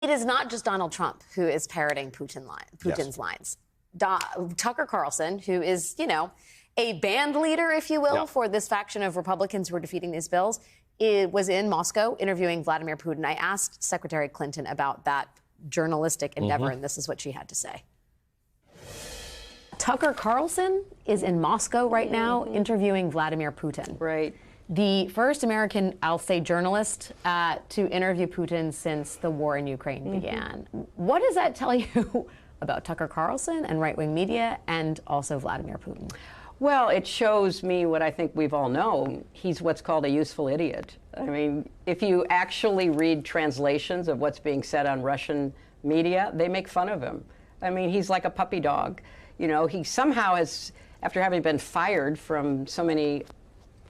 It is not just Donald Trump who is parroting Putin's lines. Tucker Carlson, who is, a band leader, if you will, for this faction of Republicans who are defeating these bills, was in Moscow interviewing Vladimir Putin. I asked Secretary Clinton about that journalistic endeavor, and this is what she had to say. Tucker Carlson is in Moscow right now interviewing Vladimir Putin. Right. The first American, I'll say, journalist to interview Putin since the war in Ukraine began. What does that tell you about Tucker Carlson and right-wing media and also Vladimir Putin? Well, it shows me what I think we've all known. He's what's called a useful idiot. I mean, if you actually read translations of what's being said on Russian media, they make fun of him. I mean, he's like a puppy dog. He somehow has, after having been fired from so many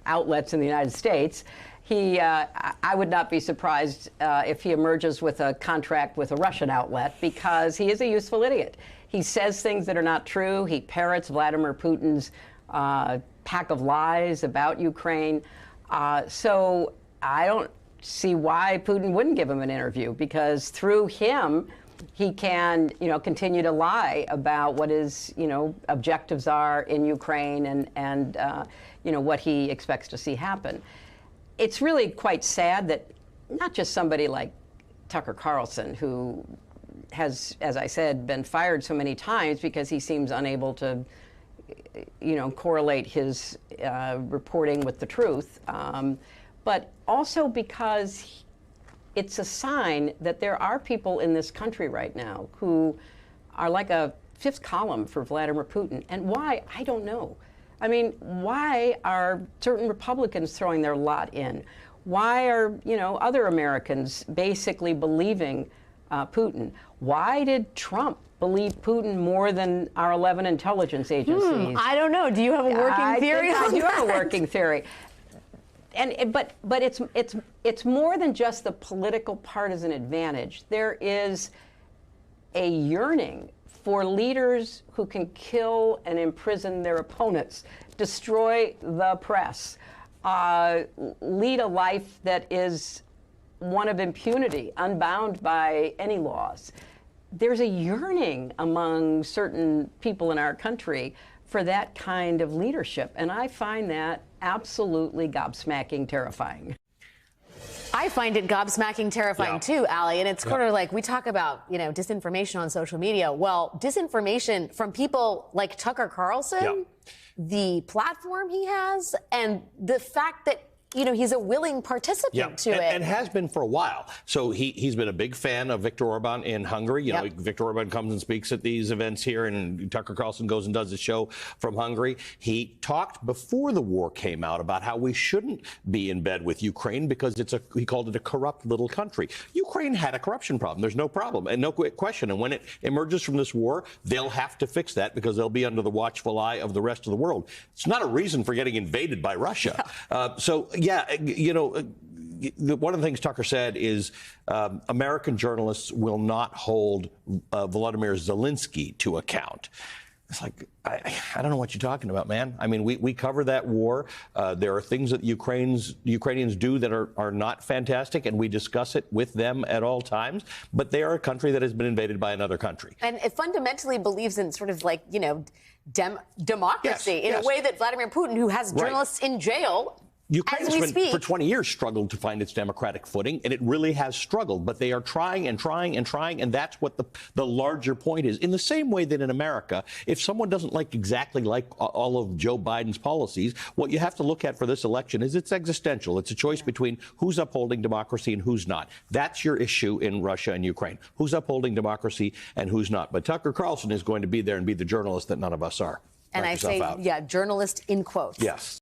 outlets in the United States, I would not be surprised if he emerges with a contract with a Russian outlet, because he is a useful idiot. He says things that are not true. He parrots Vladimir Putin's pack of lies about Ukraine. So I don't see why Putin wouldn't give him an interview, because through him, he can, continue to lie about what his, objectives are in Ukraine and what he expects to see happen. It's really quite sad that not just somebody like Tucker Carlson, who has, as I said, been fired so many times because he seems unable to, correlate his reporting with the truth, but also because it's a sign that there are people in this country right now who are like a fifth column for Vladimir Putin. And why? I don't know. I mean, why are certain Republicans throwing their lot in? Why are, other Americans basically believing Putin? Why did Trump believe Putin more than our 11 intelligence agencies? I don't know. Do you have a working theory on that? I do have a working theory. But it's more than just the political partisan advantage. There is a yearning for leaders who can kill and imprison their opponents, destroy the press, lead a life that is one of impunity, unbound by any laws. There's a yearning among certain people in our country for that kind of leadership, and I find that absolutely gobsmacking terrifying. I find it gobsmacking terrifying too, Allie, and it's sort of like we talk about, disinformation on social media. Well, disinformation from people like Tucker Carlson, the platform he has, and the fact that he's a willing participant to it. And has been for a while. So he's been a big fan of Viktor Orban in Hungary. Viktor Orban comes and speaks at these events here, and Tucker Carlson goes and does a show from Hungary. He talked before the war came out about how we shouldn't be in bed with Ukraine because he called it a corrupt little country. Ukraine had a corruption problem. There's no problem and no question. And when it emerges from this war, they'll have to fix that because they'll be under the watchful eye of the rest of the world. It's not a reason for getting invaded by Russia. One of the things Tucker said is American journalists will not hold Vladimir Zelensky to account. It's like, I don't know what you're talking about, man. I mean, we cover that war. There are things that Ukrainians do that are not fantastic, and we discuss it with them at all times. But they are a country that has been invaded by another country. And it fundamentally believes in sort of like, democracy in a way that Vladimir Putin, who has journalists in jail, Ukraine's been, for 20 years, struggled to find its democratic footing, and it really has struggled. But they are trying and trying and trying, and that's what the larger point is. In the same way that in America, if someone doesn't exactly like all of Joe Biden's policies, what you have to look at for this election is it's existential. It's a choice between who's upholding democracy and who's not. That's your issue in Russia and Ukraine. Who's upholding democracy and who's not. But Tucker Carlson is going to be there and be the journalist that none of us are. And I say, journalist in quotes. Yes.